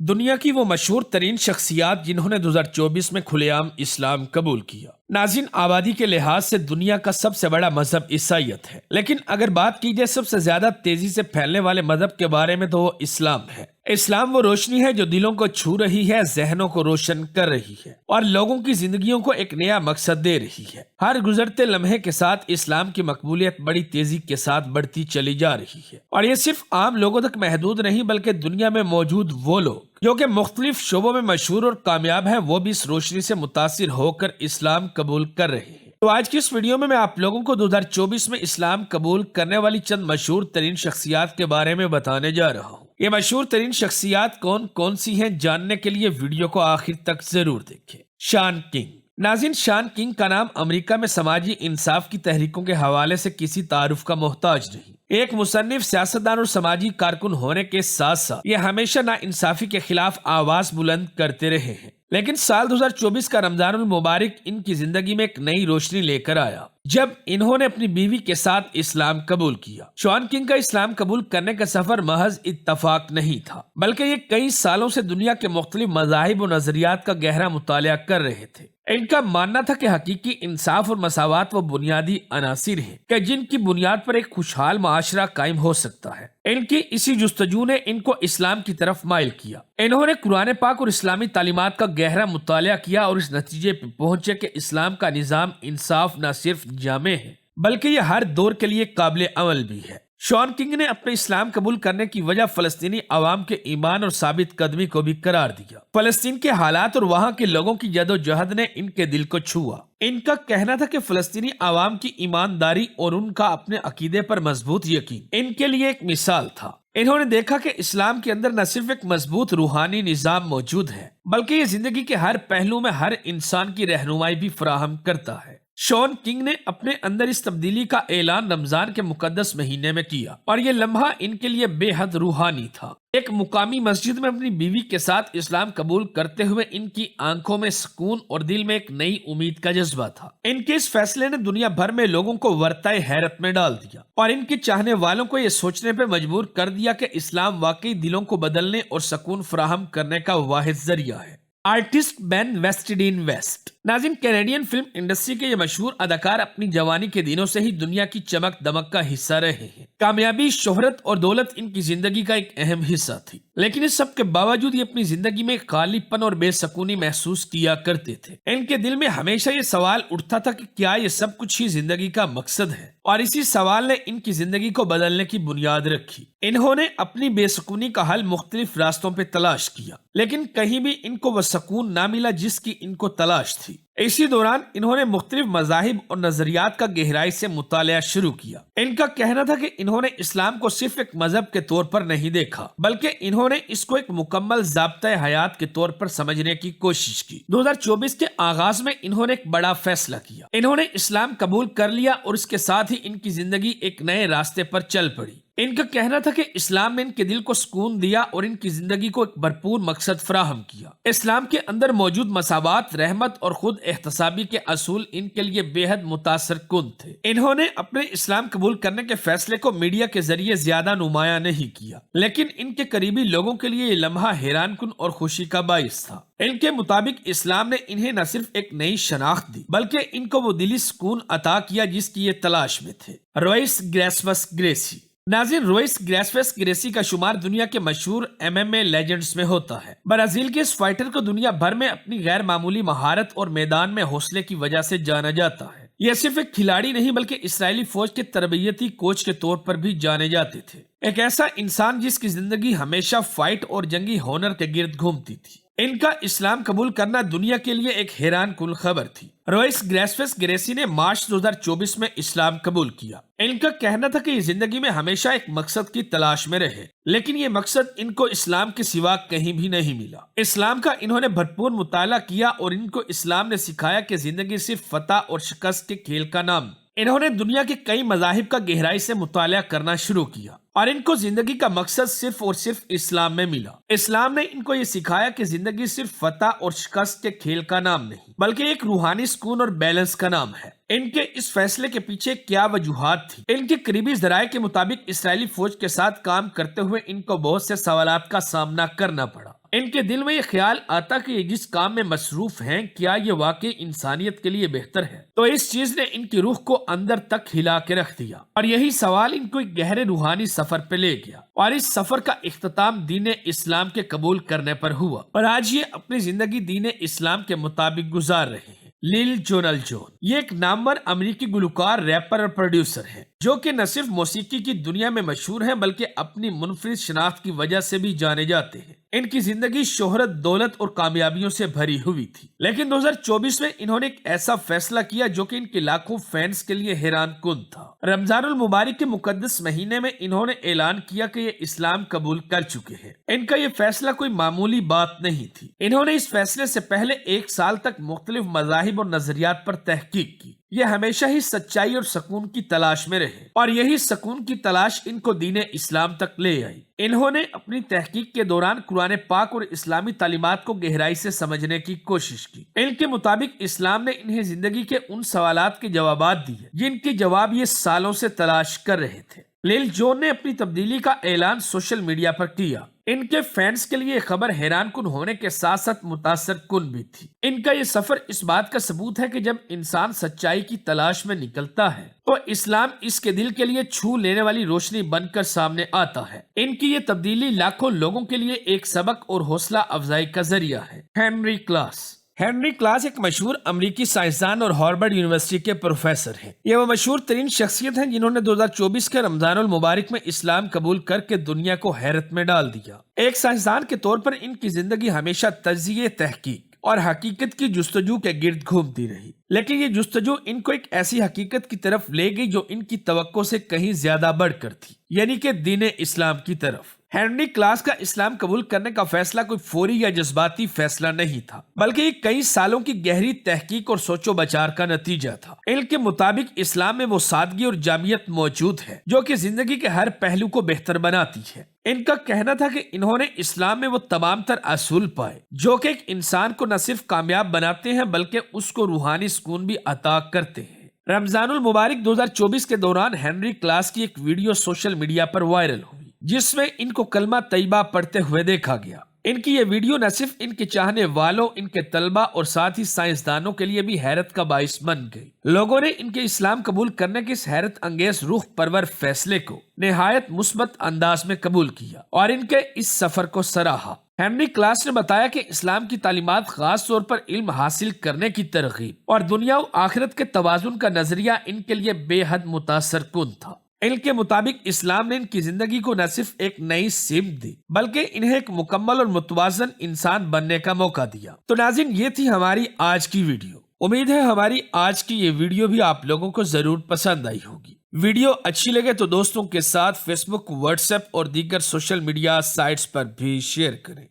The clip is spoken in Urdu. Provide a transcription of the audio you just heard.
دنیا کی وہ مشہور ترین شخصیات جنہوں نے 2024 میں کھلے عام اسلام قبول کیا۔ ناظرین، آبادی کے لحاظ سے دنیا کا سب سے بڑا مذہب عیسائیت ہے، لیکن اگر بات کی جائے سب سے زیادہ تیزی سے پھیلنے والے مذہب کے بارے میں تو وہ اسلام ہے۔ اسلام وہ روشنی ہے جو دلوں کو چھو رہی ہے، ذہنوں کو روشن کر رہی ہے اور لوگوں کی زندگیوں کو ایک نیا مقصد دے رہی ہے۔ ہر گزرتے لمحے کے ساتھ اسلام کی مقبولیت بڑی تیزی کے ساتھ بڑھتی چلی جا رہی ہے، اور یہ صرف عام لوگوں تک محدود نہیں بلکہ دنیا میں موجود وہ لوگ جو کہ مختلف شعبوں میں مشہور اور کامیاب ہیں، وہ بھی اس روشنی سے متاثر ہو کر اسلام قبول کر رہے ہیں۔ تو آج کی اس ویڈیو میں آپ لوگوں کو 2024 میں اسلام قبول کرنے والی چند مشہور ترین شخصیات کے بارے میں بتانے جا رہا ہوں۔ یہ مشہور ترین شخصیات کون کون سی ہیں، جاننے کے لیے ویڈیو کو آخر تک ضرور دیکھیں۔ شان کنگ۔ ناظرین، شان کنگ کا نام امریکہ میں سماجی انصاف کی تحریکوں کے حوالے سے کسی تعارف کا محتاج نہیں۔ ایک مصنف، سیاستدان اور سماجی کارکن ہونے کے ساتھ ساتھ یہ ہمیشہ ناانصافی کے خلاف آواز بلند کرتے رہے ہیں، لیکن سال 2024 کا رمضان المبارک ان کی زندگی میں ایک نئی روشنی لے کر آیا جب انہوں نے اپنی بیوی کے ساتھ اسلام قبول کیا۔ شان کنگ کا اسلام قبول کرنے کا سفر محض اتفاق نہیں تھا، بلکہ یہ کئی سالوں سے دنیا کے مختلف مذاہب و نظریات کا گہرا مطالعہ کر رہے تھے۔ ان کا ماننا تھا کہ حقیقی انصاف اور مساوات وہ بنیادی عناصر ہیں کہ جن کی بنیاد پر ایک خوشحال معاشرہ قائم ہو سکتا ہے۔ ان کی اسی جستجو نے ان کو اسلام کی طرف مائل کیا۔ انہوں نے قرآن پاک اور اسلامی تعلیمات کا گہرا مطالعہ کیا اور اس نتیجے پہ پہنچے کہ اسلام کا نظام انصاف نہ صرف جامع ہے بلکہ یہ ہر دور کے لیے قابل عمل بھی ہے۔ شان کنگ نے اپنے اسلام قبول کرنے کی وجہ فلسطینی عوام کے ایمان اور ثابت قدمی کو بھی قرار دیا۔ فلسطین کے حالات اور وہاں کے لوگوں کی جدوجہد نے ان کے دل کو چھوا۔ ان کا کہنا تھا کہ فلسطینی عوام کی ایمانداری اور ان کا اپنے عقیدے پر مضبوط یقین ان کے لیے ایک مثال تھا۔ انہوں نے دیکھا کہ اسلام کے اندر نہ صرف ایک مضبوط روحانی نظام موجود ہے بلکہ یہ زندگی کے ہر پہلو میں ہر انسان کی رہنمائی بھی فراہم کرتا ہے۔ شان کنگ نے اپنے اندر اس تبدیلی کا اعلان رمضان کے مقدس مہینے میں کیا اور یہ لمحہ ان کے لیے بے حد روحانی تھا۔ ایک مقامی مسجد میں اپنی بیوی کے ساتھ اسلام قبول کرتے ہوئے ان کی آنکھوں میں سکون اور دل میں ایک نئی امید کا جذبہ تھا۔ ان کے اس فیصلے نے دنیا بھر میں لوگوں کو ورطۂ حیرت میں ڈال دیا اور ان کے چاہنے والوں کو یہ سوچنے پہ مجبور کر دیا کہ اسلام واقعی دلوں کو بدلنے اور سکون فراہم کرنے کا واحد ذریعہ ہے۔ آرٹسٹ بین ویسٹڈین ویسٹ۔ ناظرین، کینیڈین فلم انڈسٹری کے یہ مشہور اداکار اپنی جوانی کے دنوں سے ہی دنیا کی چمک دمک کا حصہ رہے ہیں۔ کامیابی، شہرت اور دولت ان کی زندگی کا ایک اہم حصہ تھی، لیکن اس سب کے باوجود یہ اپنی زندگی میں خالی پن اور بے سکونی محسوس کیا کرتے تھے۔ ان کے دل میں ہمیشہ یہ سوال اٹھتا تھا کہ کیا یہ سب کچھ ہی زندگی کا مقصد ہے، اور اسی سوال نے ان کی زندگی کو بدلنے کی بنیاد رکھی۔ انہوں نے اپنی بے سکونی کا حل مختلف راستوں پہ تلاش کیا، لیکن کہیں بھی ان کو وہ سکون نہ ملا جس کی ان کو تلاش تھی۔ اسی دوران انہوں نے مختلف مذاہب اور نظریات کا گہرائی سے مطالعہ شروع کیا۔ ان کا کہنا تھا کہ انہوں نے اسلام کو صرف ایک مذہب کے طور پر نہیں دیکھا بلکہ انہوں نے اس کو ایک مکمل ضابطۂ حیات کے طور پر سمجھنے کی کوشش کی۔ 2024 کے آغاز میں انہوں نے ایک بڑا فیصلہ کیا۔ انہوں نے اسلام قبول کر لیا اور اس کے ساتھ ہی ان کی زندگی ایک نئے راستے پر چل پڑی۔ ان کا کہنا تھا کہ اسلام نے ان کے دل کو سکون دیا اور ان کی زندگی کو ایک بھرپور مقصد فراہم کیا۔ اسلام کے اندر موجود مساوات، رحمت اور خود احتسابی کے اصول ان کے لیے بے حد متاثر کن تھے۔ انہوں نے اپنے اسلام قبول کرنے کے فیصلے کو میڈیا کے ذریعے زیادہ نمایاں نہیں کیا، لیکن ان کے قریبی لوگوں کے لیے یہ لمحہ حیران کن اور خوشی کا باعث تھا۔ ان کے مطابق اسلام نے انہیں نہ صرف ایک نئی شناخت دی بلکہ ان کو وہ دلی سکون عطا کیا جس کی یہ تلاش میں تھے۔ روئس گریسوس گریسی۔ ناظرین، روئس گریسوس گریسی کا شمار دنیا کے مشہور MMA لیجنڈز میں ہوتا ہے۔ برازیل کے اس فائٹر کو دنیا بھر میں اپنی غیر معمولی مہارت اور میدان میں حوصلے کی وجہ سے جانا جاتا ہے۔ یہ صرف ایک کھلاڑی نہیں بلکہ اسرائیلی فوج کے تربیتی کوچ کے طور پر بھی جانے جاتے تھے۔ ایک ایسا انسان جس کی زندگی ہمیشہ فائٹ اور جنگی ہنر کے گرد گھومتی تھی۔ ان کا اسلام قبول کرنا دنیا کے لیے ایک حیران کن خبر تھی۔ روئس گریسوس گریسی نے مارچ 2024 میں اسلام قبول کیا۔ ان کا کہنا تھا کہ یہ زندگی میں ہمیشہ ایک مقصد کی تلاش میں رہے، لیکن یہ مقصد ان کو اسلام کے سوا کہیں بھی نہیں ملا۔ اسلام کا انہوں نے بھرپور مطالعہ کیا اور ان کو اسلام نے سکھایا کہ زندگی صرف فتح اور شکست کے کھیل کا نام۔ انہوں نے دنیا کے کئی مذاہب کا گہرائی سے مطالعہ کرنا شروع کیا اور ان کو زندگی کا مقصد صرف اور صرف اسلام میں ملا۔ اسلام نے ان کو یہ سکھایا کہ زندگی صرف فتح اور شکست کے کھیل کا نام نہیں بلکہ ایک روحانی سکون اور بیلنس کا نام ہے۔ ان کے اس فیصلے کے پیچھے کیا وجوہات تھی؟ ان کے قریبی ذرائع کے مطابق اسرائیلی فوج کے ساتھ کام کرتے ہوئے ان کو بہت سے سوالات کا سامنا کرنا پڑا۔ ان کے دل میں یہ خیال آتا کہ یہ جس کام میں مصروف ہیں کیا یہ واقعی انسانیت کے لیے بہتر ہے؟ تو اس چیز نے ان کی روح کو اندر تک ہلا کے رکھ دیا اور یہی سوال ان کو ایک گہرے روحانی سفر پہ لے گیا اور اس سفر کا اختتام دین اسلام کے قبول کرنے پر ہوا اور آج یہ اپنی زندگی دین اسلام کے مطابق گزار رہے ہیں۔ لیل جونل جون یہ ایک نامور امریکی گلوکار، ریپر اور پروڈیوسر ہیں جو کہ نہ صرف موسیقی کی دنیا میں مشہور ہیں بلکہ اپنی منفرد شناخت کی وجہ سے بھی جانے جاتے ہیں۔ ان کی زندگی شہرت، دولت اور کامیابیوں سے بھری ہوئی تھی، لیکن 2024 میں انہوں نے ایک ایسا فیصلہ کیا جو کہ ان کے لاکھوں فینس کے لیے حیران کن تھا۔ رمضان المبارک کے مقدس مہینے میں انہوں نے اعلان کیا کہ یہ اسلام قبول کر چکے ہیں۔ ان کا یہ فیصلہ کوئی معمولی بات نہیں تھی۔ انہوں نے اس فیصلے سے پہلے 1 سال تک مختلف مذاہب اور نظریات پر تحقیق کی۔ یہ ہمیشہ ہی سچائی اور سکون کی تلاش میں رہے اور یہی سکون کی تلاش ان کو دین اسلام تک لے آئی۔ انہوں نے اپنی تحقیق کے دوران قرآن پاک اور اسلامی تعلیمات کو گہرائی سے سمجھنے کی کوشش کی۔ ان کے مطابق اسلام نے انہیں زندگی کے ان سوالات کے جوابات دیے جن کے جواب یہ سالوں سے تلاش کر رہے تھے۔ لیل جون نے اپنی تبدیلی کا اعلان سوشل میڈیا پر کیا۔ ان کے فینس کے لیے خبر حیران کن ہونے کے ساتھ ساتھ متاثر کن بھی تھی۔ ان کا یہ سفر اس بات کا ثبوت ہے کہ جب انسان سچائی کی تلاش میں نکلتا ہے تو اسلام اس کے دل کے لیے چھو لینے والی روشنی بن کر سامنے آتا ہے۔ ان کی یہ تبدیلی لاکھوں لوگوں کے لیے ایک سبق اور حوصلہ افزائی کا ذریعہ ہے۔ ہنری کلاس ایک مشہور امریکی سائنسدان اور ہارورڈ یونیورسٹی کے پروفیسر ہیں۔ یہ وہ مشہور ترین شخصیت ہیں جنہوں نے 2024 کے رمضان المبارک میں اسلام قبول کر کے دنیا کو حیرت میں ڈال دیا۔ ایک سائنسدان کے طور پر ان کی زندگی ہمیشہ تجزیے، تحقیق اور حقیقت کی جستجو کے گرد گھومتی رہی، لیکن یہ جستجو ان کو ایک ایسی حقیقت کی طرف لے گئی جو ان کی توقع سے کہیں زیادہ بڑھ کر تھی، یعنی کہ دین اسلام کی طرف۔ ہنری کلاس کا اسلام قبول کرنے کا فیصلہ کوئی فوری یا جذباتی فیصلہ نہیں تھا، بلکہ یہ کئی سالوں کی گہری تحقیق اور سوچ و بچار کا نتیجہ تھا۔ ان کے مطابق اسلام میں وہ سادگی اور جامعیت موجود ہے جو کہ زندگی کے ہر پہلو کو بہتر بناتی ہے۔ ان کا کہنا تھا کہ انہوں نے اسلام میں وہ تمام تر اصول پائے جو کہ ایک انسان کو نہ صرف کامیاب بناتے ہیں بلکہ اس کو روحانی سکون بھی عطا کرتے ہیں۔ رمضان المبارک 2024 کے دوران ہنری کلاس کی ایک ویڈیو سوشل میڈیا پر وائرل ہوئی جس میں ان کو کلمہ طیبہ پڑھتے ہوئے دیکھا گیا۔ ان کی یہ ویڈیو نہ صرف ان کے چاہنے والوں، ان کے طلبہ اور ساتھ ہی سائنسدانوں کے لیے بھی حیرت کا باعث بن گئی۔ لوگوں نے ان کے اسلام قبول کرنے کے اس حیرت انگیز روح پرور فیصلے کو نہایت مثبت انداز میں قبول کیا اور ان کے اس سفر کو سراہا۔ ہنری کلاس نے بتایا کہ اسلام کی تعلیمات خاص طور پر علم حاصل کرنے کی ترغیب اور دنیا و آخرت کے توازن کا نظریہ ان کے لیے بے حد متاثر کن تھا۔ ان کے مطابق اسلام نے ان کی زندگی کو نہ صرف ایک نئی سمت دی بلکہ انہیں ایک مکمل اور متوازن انسان بننے کا موقع دیا۔ تو ناظرین، یہ تھی ہماری آج کی ویڈیو۔ امید ہے ہماری آج کی یہ ویڈیو بھی آپ لوگوں کو ضرور پسند آئی ہوگی۔ ویڈیو اچھی لگے تو دوستوں کے ساتھ فیس بک، واٹس ایپ اور دیگر سوشل میڈیا سائٹس پر بھی شیئر کریں۔